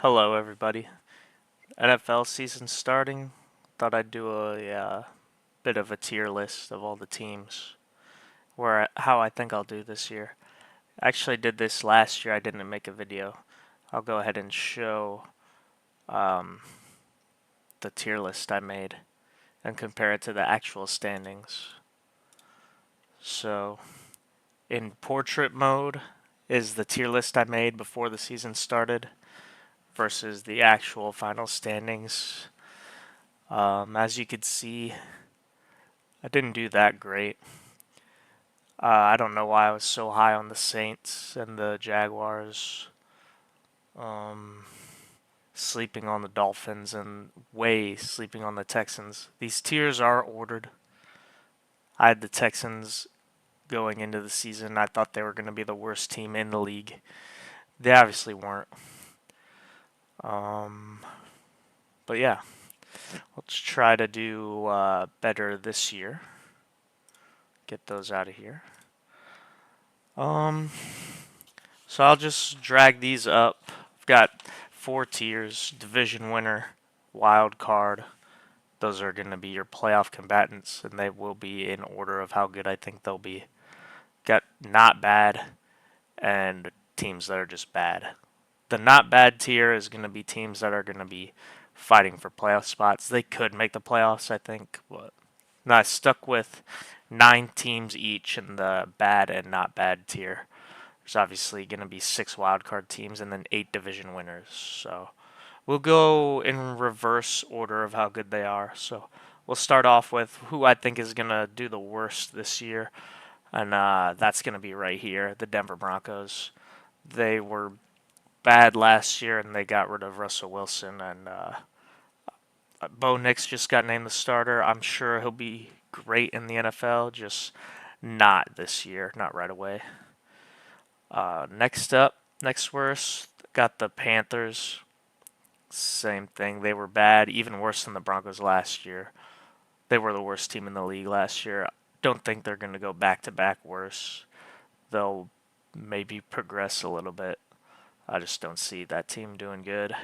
Hello, everybody. NFL season starting. Thought I'd do a bit of a tier list of all the teams, how I think I'll do this year. I actually did this last year. I didn't make a video. I'll go ahead and show um, the tier list I made and compare it to the actual standings. So, in portrait mode is the tier list I made before the season started versus the actual final standings. As you can see, I didn't do that great. I don't know why I was so high on the Saints and the Jaguars, um, sleeping on the Dolphins and way sleeping on the Texans. These tiers are ordered. I had the Texans going into the season. I thought they were going to be the worst team in the league. They obviously weren't. Um, but yeah, let's try to do better this year. Get those out of here. Um, So I'll just drag these up. I've got four tiers: division winner, wild card. Those are going to be your playoff combatants, and they will be in order of how good I think they'll be. Got not bad and teams that are just bad. The not bad tier is going to be teams that are going to be fighting for playoff spots. They could make the playoffs, I think, but no, I stuck with 9 teams each in the bad and not bad tier. There's obviously going to be 6 wildcard teams and then 8 division winners. So we'll go in reverse order of how good they are. So we'll start off with who I think is going to do the worst this year. And that's going to be right here, the Denver Broncos. They were bad last year and they got rid of Russell Wilson. And Bo Nix just got named the starter. I'm sure he'll be great in the NFL, just not this year, not right away. Next up, next worst, got the Panthers. Same thing. They were bad, even worse than the Broncos last year. They were the worst team in the league last year. Don't think they're going to go back to back worse. They'll maybe progress a little bit. I just don't see that team doing good.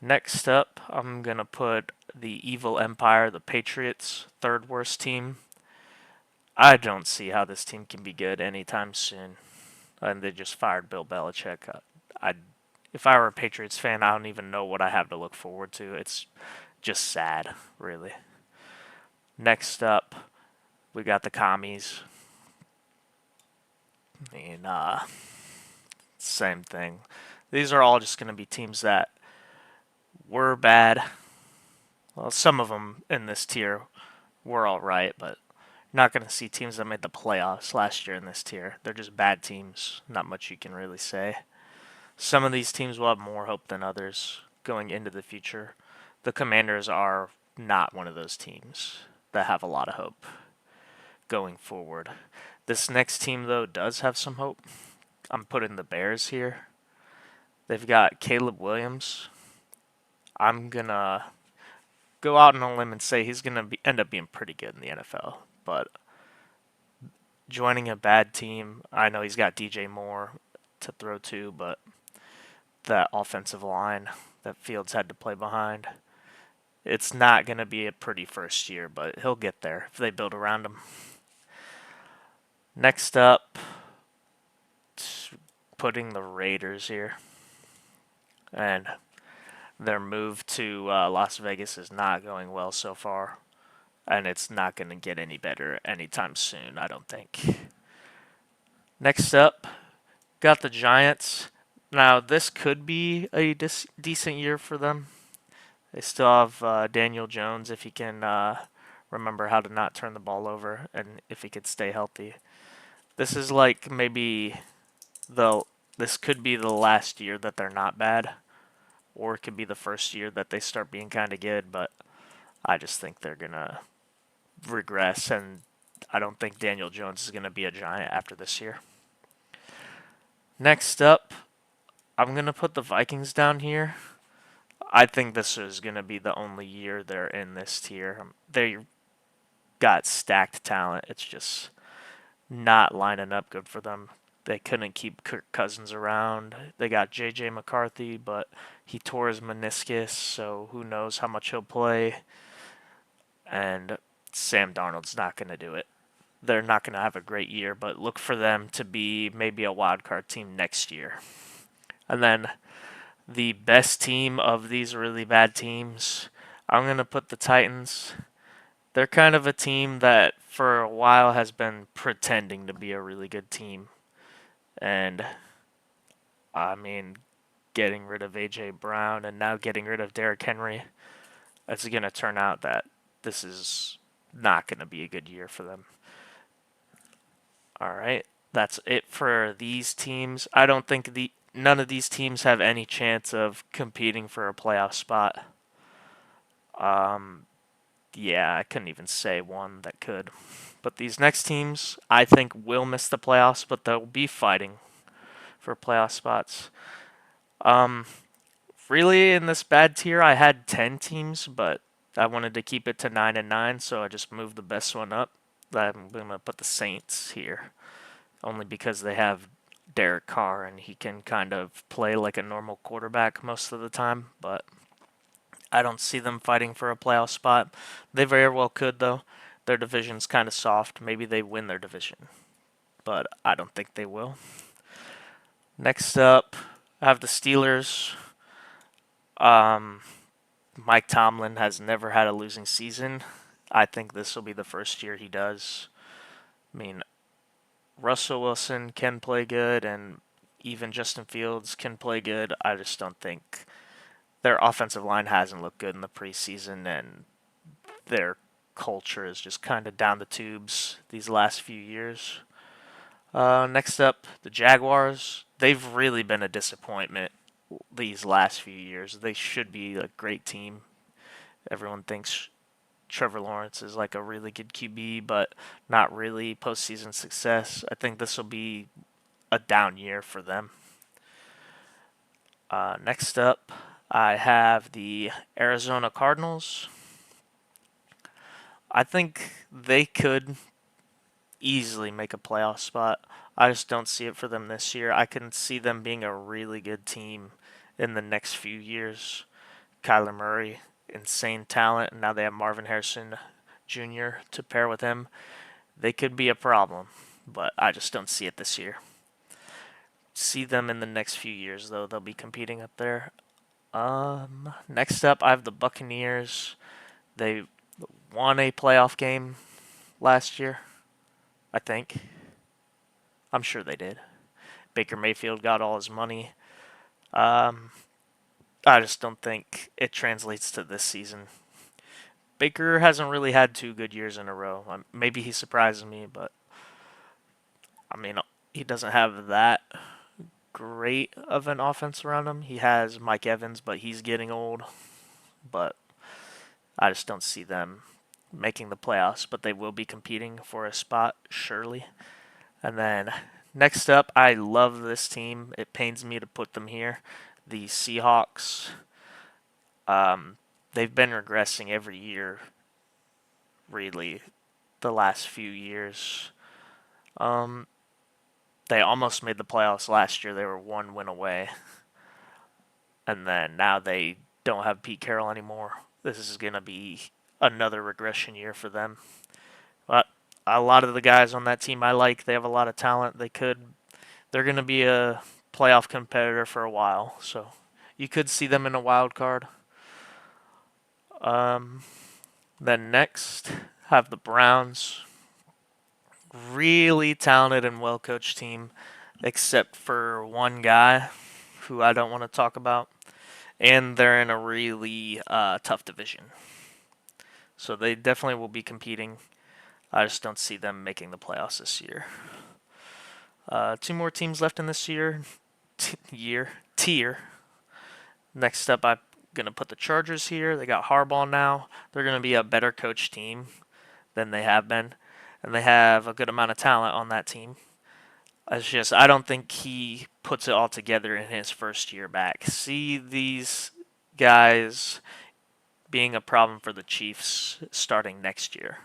Next up, I'm going to put the Evil Empire, the Patriots, third worst team. I don't see how this team can be good anytime soon. And they just fired Bill Belichick. I If I were a Patriots fan, I don't even know what I have to look forward to. It's just sad, really. Next up, we got the commies. And same thing. These are all just going to be teams that were bad. Well, some of them in this tier were all right, but you're not going to see teams that made the playoffs last year in this tier. They're just bad teams. Not much you can really say. Some of these teams will have more hope than others going into the future. The Commanders are not one of those teams that have a lot of hope going forward. This next team, though, does have some hope. I'm putting the Bears here. They've got Caleb Williams. I'm going to go out on a limb and say he's going to end up being pretty good in the NFL. But joining a bad team, I know he's got DJ Moore to throw to, but that offensive line that Fields had to play behind, it's not going to be a pretty first year, but he'll get there if they build around him. Next up, putting the Raiders here. And their move to Las Vegas is not going well so far. And it's not going to get any better anytime soon, I don't think. Next up, got the Giants. Now, this could be a decent year for them. They still have Daniel Jones if he can remember how to not turn the ball over and if he could stay healthy. This is like maybe the this could be the last year that they're not bad, or it could be the first year that they start being kind of good. But I just think they're gonna regress, and I don't think Daniel Jones is gonna be a Giant after this year. Next up, I'm gonna put the Vikings down here. I think this is going to be the only year they're in this tier. They got stacked talent. It's just not lining up good for them. They couldn't keep Kirk Cousins around. They got J.J. McCarthy, but he tore his meniscus, so who knows how much he'll play. And Sam Darnold's not going to do it. They're not going to have a great year, but look for them to be maybe a wild card team next year. And then the best team of these really bad teams, I'm going to put the Titans. They're kind of a team that for a while has been pretending to be a really good team. And I mean, getting rid of A.J. Brown and now getting rid of Derrick Henry, it's going to turn out that this is not going to be a good year for them. All right, that's it for these teams. I don't think none of these teams have any chance of competing for a playoff spot. Um, yeah, I couldn't even say one that could. But these next teams, I think, will miss the playoffs, but they'll be fighting for playoff spots. Um, really, in this bad tier, I had 10 teams, but I wanted to keep it to 9 and 9, so I just moved the best one up. I'm going to put the Saints here, only because they have Derek Carr and he can kind of play like a normal quarterback most of the time, but I don't see them fighting for a playoff spot. They very well could, though. Their division's kind of soft. Maybe they win their division, but I don't think they will. Next up, I have the Steelers. Um, Mike Tomlin has never had a losing season. I think this will be the first year he does. I mean, Russell Wilson can play good, and even Justin Fields can play good. I just don't think their offensive line hasn't looked good in the preseason, and their culture is just kind of down the tubes these last few years. Next up, the Jaguars. They've really been a disappointment these last few years. They should be a great team. Everyone thinks Trevor Lawrence is like a really good QB, but not really postseason success. I think this will be a down year for them. Next up, I have the Arizona Cardinals. I think they could easily make a playoff spot. I just don't see it for them this year. I can see them being a really good team in the next few years. Kyler Murray, insane talent, and now they have Marvin Harrison Jr. to pair with him. They could be a problem, but I just don't see it this year. See them in the next few years, though. They'll be competing up there. Next up, I have the Buccaneers. They won a playoff game last year, I think. I'm sure they did. Baker Mayfield got all his money. Um, I just don't think it translates to this season. Baker hasn't really had 2 good years in a row. Maybe he surprises me, but I mean, he doesn't have that great of an offense around him. He has Mike Evans, but he's getting old. But I just don't see them making the playoffs, but they will be competing for a spot, surely. And then next up, I love this team. It pains me to put them here. The Seahawks. They've been regressing every year, really, the last few years. Um, they almost made the playoffs last year. They were 1 win away. And then now they don't have Pete Carroll anymore. This is going to be another regression year for them. But a lot of the guys on that team I like. They have a lot of talent. They're going to be a playoff competitor for a while. So you could see them in a wild card. Then next, have the Browns. Really talented and well coached team, except for one guy who I don't want to talk about. And they're in a really tough division. So they definitely will be competing. I just don't see them making the playoffs this year. 2 more teams left in this tier. Next up, I'm going to put the Chargers here. They got Harbaugh now. They're going to be a better coach team than they have been. And they have a good amount of talent on that team. It's just, I don't think he puts it all together in his first year back. See these guys being a problem for the Chiefs starting next year.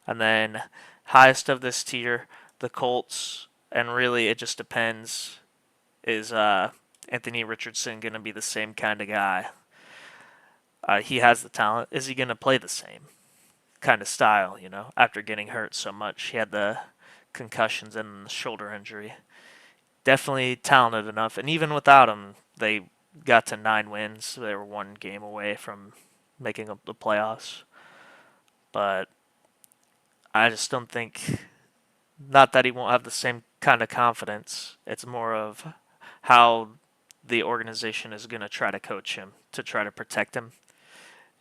And then, highest of this tier, the Colts. And really, it just depends. Is Anthony Richardson going to be the same kind of guy? He has the talent. Is he going to play the same kind of style, after getting hurt so much? He had the concussions and the shoulder injury. Definitely talented enough. And even without him, they got to 9 wins. They were one game away from making up the playoffs. But I just don't think, not that he won't have the same kind of confidence. It's more of how the organization is going to try to coach him to try to protect him.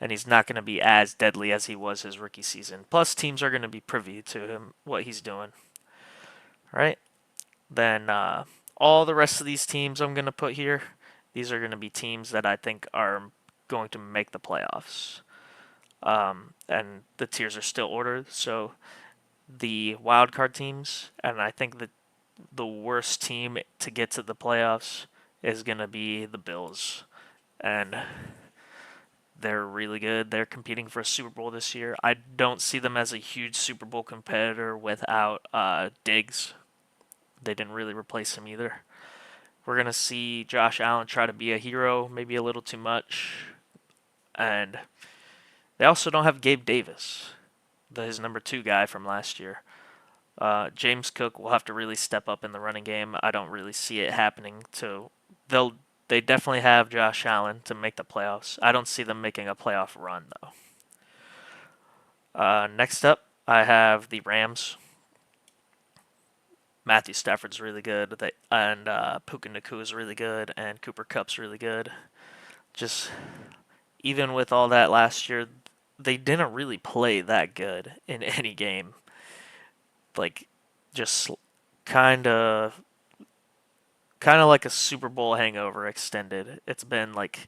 And he's not going to be as deadly as he was his rookie season. Plus, teams are going to be privy to him, what he's doing. Right? Then all the rest of these teams I'm going to put here, these are going to be teams that I think are going to make the playoffs. And the tiers are still ordered. So the wild card teams, and I think that the worst team to get to the playoffs is going to be the Bills. And they're really good. They're competing for a Super Bowl this year. I don't see them as a huge Super Bowl competitor without Diggs. They didn't really replace him either. We're going to see Josh Allen try to be a hero, maybe a little too much. And they also don't have Gabe Davis, his number 2 guy from last year. James Cook will have to really step up in the running game. I don't really see it happening. They definitely have Josh Allen to make the playoffs. I don't see them making a playoff run though. Next up, I have the Rams. Matthew Stafford's really good, and Puka Nacua is really good, and Cooper Kupp's really good. Just even with all that last year, they didn't really play that good in any game. Like, just kind of like a Super Bowl hangover extended. It's been like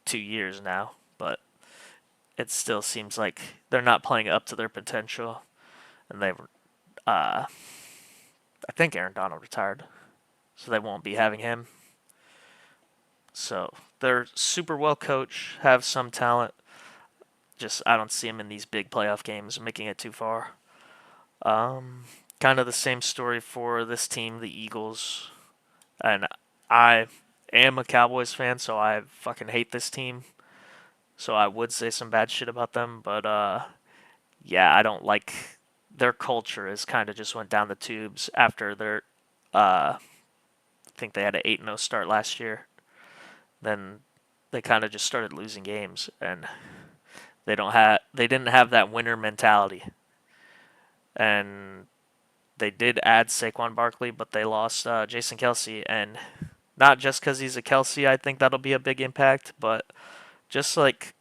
2 years now, but it still seems like they're not playing up to their potential. And they were, I think Aaron Donald retired, so they won't be having him. So they're super well coached, have some talent. Just I don't see them in these big playoff games making it too far. Kind of the same story for this team, the Eagles. And I am a Cowboys fan, so I fucking hate this team. So I would say some bad shit about them, but yeah, I don't like their culture. Is kind of just went down the tubes after their I think they had an 8-0 start last year. Then they kind of just started losing games, and they didn't have that winner mentality. And they did add Saquon Barkley, but they lost Jason Kelsey, and not just because he's a Kelsey, I think that'll be a big impact, but just like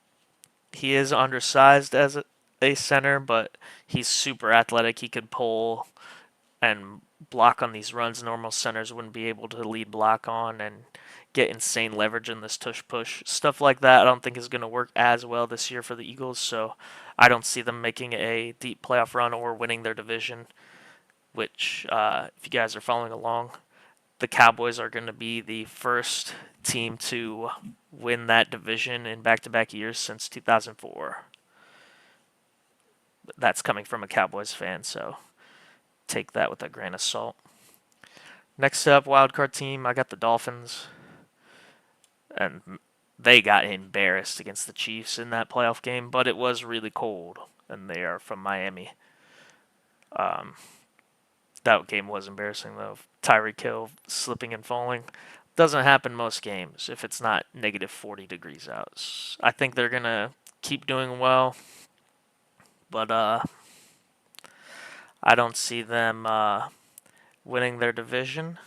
he is undersized as a center, but he's super athletic. He could pull and block on these runs normal centers wouldn't be able to lead block on, and get insane leverage in this tush push. Stuff like that I don't think is going to work as well this year for the Eagles, so I don't see them making a deep playoff run or winning their division, which, if you guys are following along, the Cowboys are going to be the first team to win that division in back-to-back years since 2004. That's coming from a Cowboys fan, so take that with a grain of salt. Next up, wildcard team, I got the Dolphins. And they got embarrassed against the Chiefs in that playoff game, but it was really cold, and they are from Miami. That game was embarrassing, though. Tyreek Hill slipping and falling. Doesn't happen most games if it's not negative 40 degrees out. I think they're going to keep doing well, but I don't see them winning their division.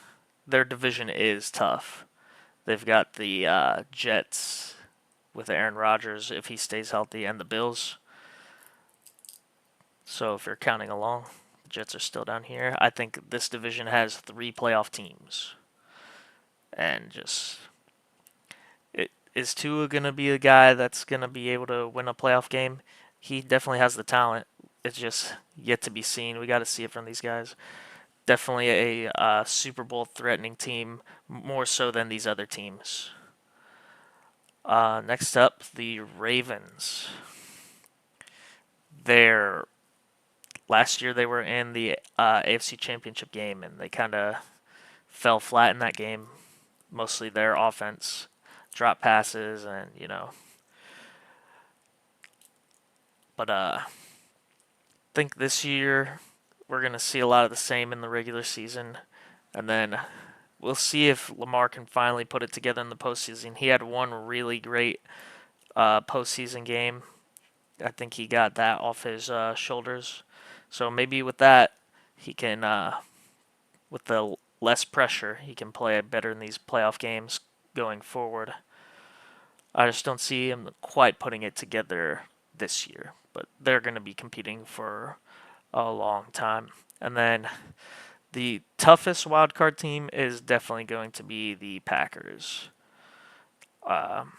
Their division is tough. They've got the Jets with Aaron Rodgers if he stays healthy, and the Bills. So if you're counting along, the Jets are still down here. I think this division has 3 playoff teams. And just, is Tua going to be a guy that's going to be able to win a playoff game? He definitely has the talent. It's just yet to be seen. We got to see it from these guys. Definitely a Super Bowl threatening team, more so than these other teams. Next up, the Ravens. They're last year they were in the AFC Championship game and they kind of fell flat in that game. Mostly their offense, drop passes, and But I think this year we're gonna see a lot of the same in the regular season, and then we'll see if Lamar can finally put it together in the postseason. He had one really great postseason game. I think he got that off his shoulders. So maybe with that, he can, with the less pressure, he can play better in these playoff games going forward. I just don't see him quite putting it together this year, but they're going to be competing for a long time. And then the toughest wildcard team is definitely going to be the Packers. Um,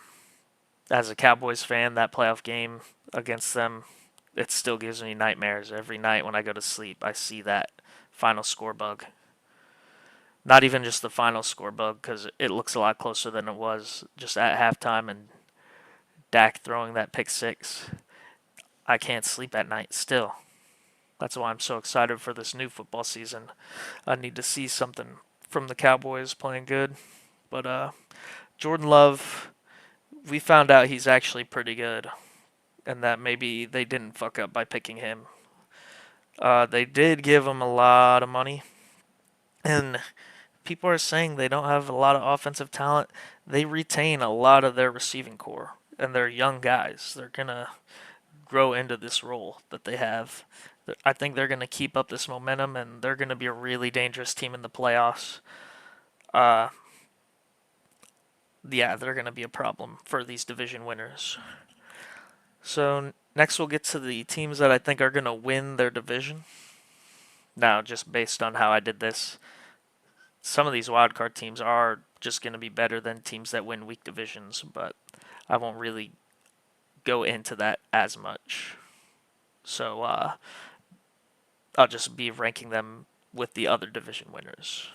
as a Cowboys fan, that playoff game against them, it still gives me nightmares every night when I go to sleep. I see that final score bug. Not even just the final score bug, because it looks a lot closer than it was just at halftime, and Dak throwing that pick six. I can't sleep at night still. That's why I'm so excited for this new football season. I need to see something from the Cowboys playing good. But Jordan Love, we found out he's actually pretty good, and that maybe they didn't fuck up by picking him. They did give him a lot of money, and people are saying they don't have a lot of offensive talent. They retain a lot of their receiving core, and they're young guys. They're gonna grow into this role that they have. I think they're going to keep up this momentum, and they're going to be a really dangerous team in the playoffs. Uh, yeah, they're going to be a problem for these division winners. So next we'll get to the teams that I think are going to win their division. Now, just based on how I did this, some of these wildcard teams are just going to be better than teams that win weak divisions, but I won't really go into that as much. So I'll just be ranking them with the other division winners.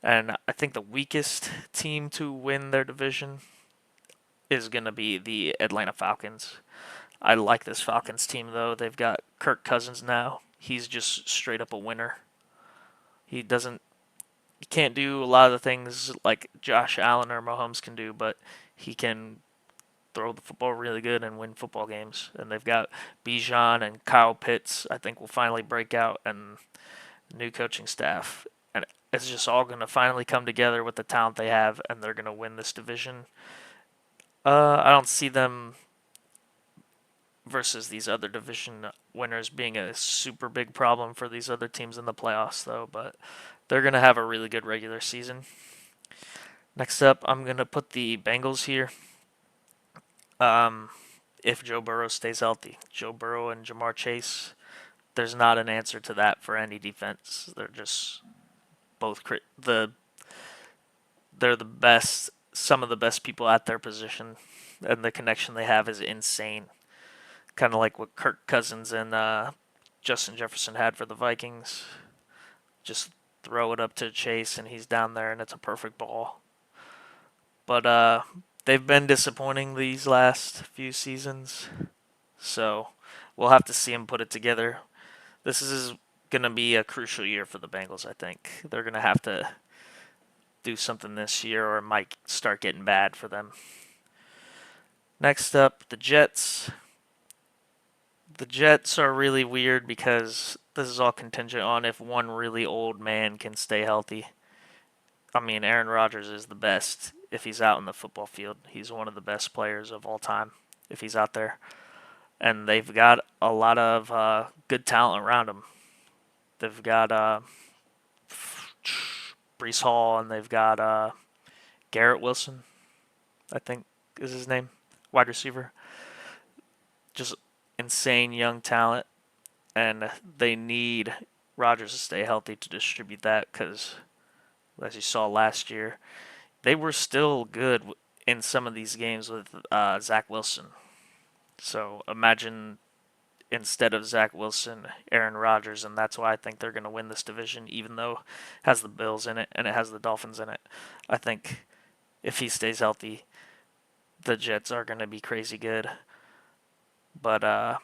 And I think the weakest team to win their division is going to be the Atlanta Falcons. I like this Falcons team, though. They've got Kirk Cousins now. He's just straight up a winner. He doesn't, he can't do a lot of the things like Josh Allen or Mahomes can do, but he can throw the football really good and win football games. And they've got Bijan and Kyle Pitts, I think will finally break out, and new coaching staff. And it's just all going to finally come together with the talent they have, and they're going to win this division. I don't see them versus these other division winners being a super big problem for these other teams in the playoffs, though. But they're going to have a really good regular season. Next up, I'm going to put the Bengals here. If Joe Burrow stays healthy, Joe Burrow and Jamar Chase, there's not an answer to that for any defense. They're just both they're the best, some of the best people at their position, and the connection they have is insane. Kind of like what Kirk Cousins and Justin Jefferson had for the Vikings. Just throw it up to Chase, and he's down there, and it's a perfect ball. But they've been disappointing these last few seasons, so we'll have to see him put it together. This is going to be a crucial year for the Bengals, I think. They're going to have to do something this year, or it might start getting bad for them. Next up, the Jets. The Jets are really weird because this is all contingent on if one really old man can stay healthy. I mean, Aaron Rodgers is the best if he's out in the football field. He's one of the best players of all time if he's out there. And they've got a lot of good talent around him. They've got Brees Hall, and they've got Garrett Wilson, I think is his name, wide receiver. Just insane young talent, and they need Rodgers to stay healthy to distribute that because, as you saw last year, they were still good in some of these games with Zach Wilson. So imagine instead of Zach Wilson, Aaron Rodgers, and that's why I think they're going to win this division, even though it has the Bills in it and it has the Dolphins in it. I think if he stays healthy, the Jets are going to be crazy good. But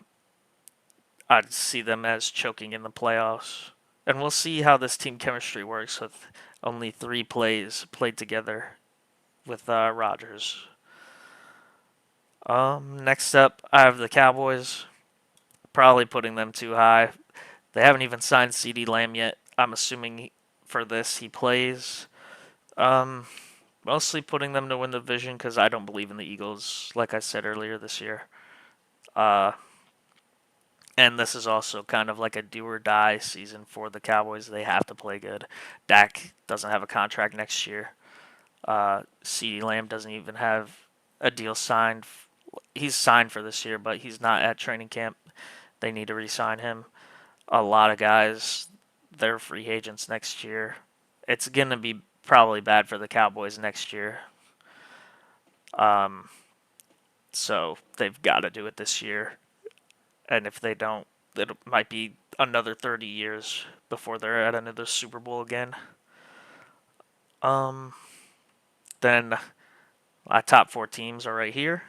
I'd see them as choking in the playoffs. And we'll see how this team chemistry works with only 3 plays played together with Rodgers. Next up, I have the Cowboys. Probably putting them too high. They haven't even signed CeeDee Lamb yet. I'm assuming for this he plays. Um, Mostly putting them to win the division because I don't believe in the Eagles, like I said earlier this year. Uh, and this is also kind of like a do or die season for the Cowboys. They have to play good. Dak doesn't have a contract next year. CeeDee Lamb doesn't even have a deal signed. He's signed for this year, but he's not at training camp. They need to re-sign him. A lot of guys, they're free agents next year. It's gonna be probably bad for the Cowboys next year. Um, so they've got to do it this year, and if they don't, it might be another 30 years before they're at another Super Bowl again. Um, then my top 4 teams are right here.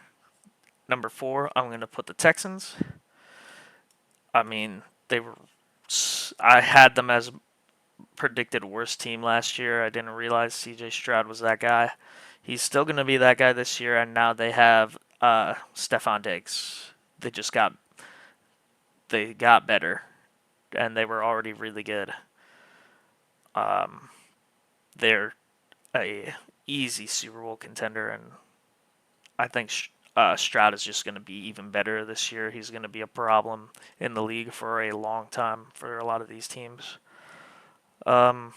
Number 4, I'm gonna put the Texans. I mean, they were. I had them as predicted worst team last year. I didn't realize C.J. Stroud was that guy. He's still going to be that guy this year, and now they have Stephon Diggs. They just got better, and they were already really good. Um, they're a easy Super Bowl contender, and I think Stroud is just going to be even better this year. He's going to be a problem in the league for a long time for a lot of these teams. Um,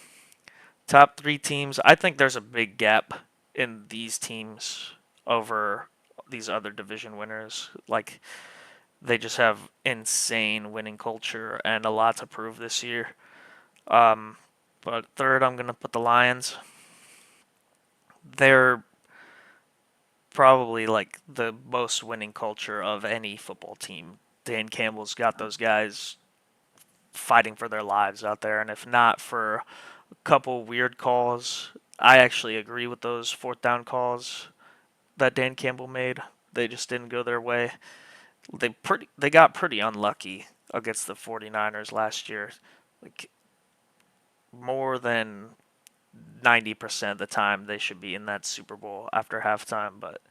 Top 3 teams. I think there's a big gap in these teams over these other division winners. Like, they just have insane winning culture and a lot to prove this year. Um, but third, I'm going to put the Lions. They're probably like the most winning culture of any football team. Dan Campbell's got those guys fighting for their lives out there, and if not for a couple weird calls, I actually agree with those fourth down calls that Dan Campbell made. They just didn't go their way. They got pretty unlucky against the 49ers last year. Like, more than 90% of the time they should be in that Super Bowl after halftime, but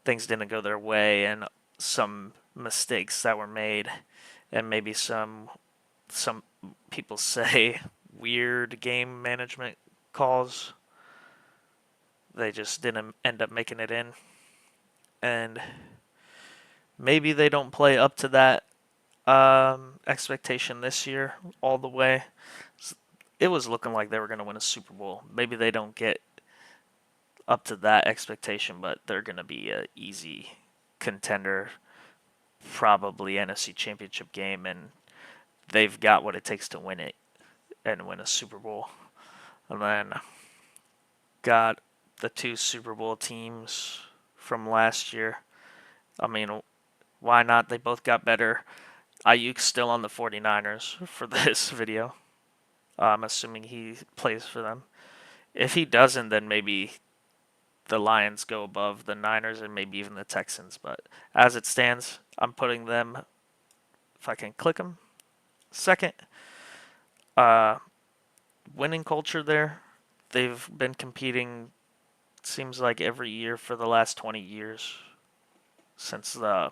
things didn't go their way and some mistakes that were made and maybe some people say weird game management calls. They just didn't end up making it in. And maybe they don't play up to that expectation this year all the way. It was looking like they were going to win a Super Bowl. Maybe they don't get up to that expectation, but they're going to be an easy contender, probably NFC Championship game, and they've got what it takes to win it and win a Super Bowl. And then got the 2 Super Bowl teams from last year. I mean, why not? They both got better. Ayuk's still on the 49ers for this video. I'm assuming he plays for them. If he doesn't, then maybe the Lions go above the Niners and maybe even the Texans. But as it stands, I'm putting them, if I can click them, second. Uh, Winning culture there. They've been competing, seems like every year for the last 20 years since the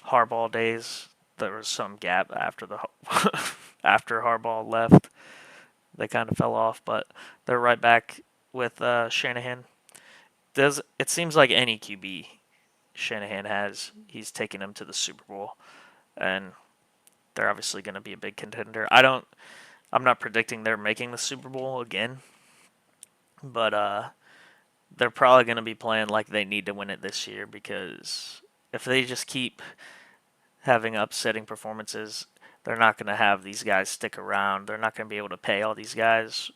Harbaugh days. There was some gap after the after Harbaugh left. They kind of fell off, but they're right back with Shanahan. Does it seems like any QB Shanahan has, he's taken them to the Super Bowl, and they're obviously going to be a big contender. I'm not predicting they're making the Super Bowl again, but they're probably going to be playing like they need to win it this year because if they just keep having upsetting performances, they're not going to have these guys stick around. They're not going to be able to pay all these guys,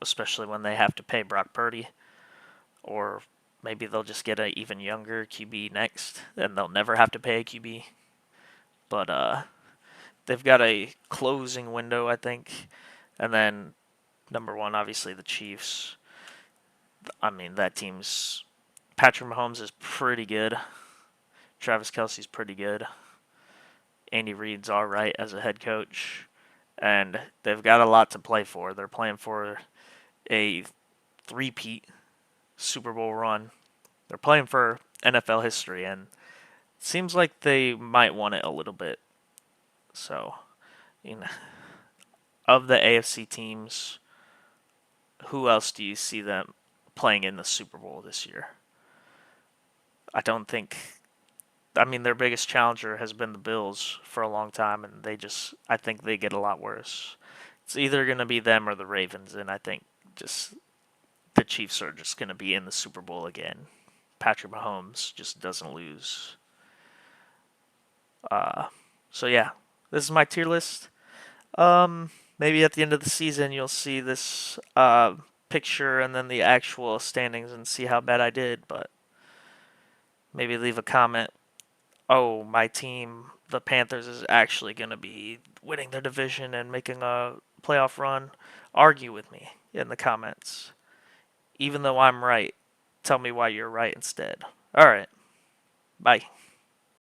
especially when they have to pay Brock Purdy. Or maybe they'll just get an even younger QB next, and they'll never have to pay a QB. But they've got a closing window, I think. And then number 1, obviously the Chiefs. I mean, that team's Patrick Mahomes is pretty good. Travis Kelsey's pretty good. Andy Reid's all right as a head coach, and they've got a lot to play for. They're playing for a three-peat Super Bowl run. They're playing for NFL history, and it seems like they might want it a little bit. So, you know, of the AFC teams, who else do you see them playing in the Super Bowl this year? I don't think. I mean, their biggest challenger has been the Bills for a long time, and I think they get a lot worse. It's either going to be them or the Ravens, and I think just the Chiefs are just going to be in the Super Bowl again. Patrick Mahomes just doesn't lose. Uh, so yeah, this is my tier list. Maybe at the end of the season you'll see this picture and then the actual standings and see how bad I did. But maybe leave a comment. Oh, my team, the Panthers, is actually going to be winning their division and making a playoff run. Argue with me in the comments. Even though I'm right, tell me why you're right instead. All right, bye.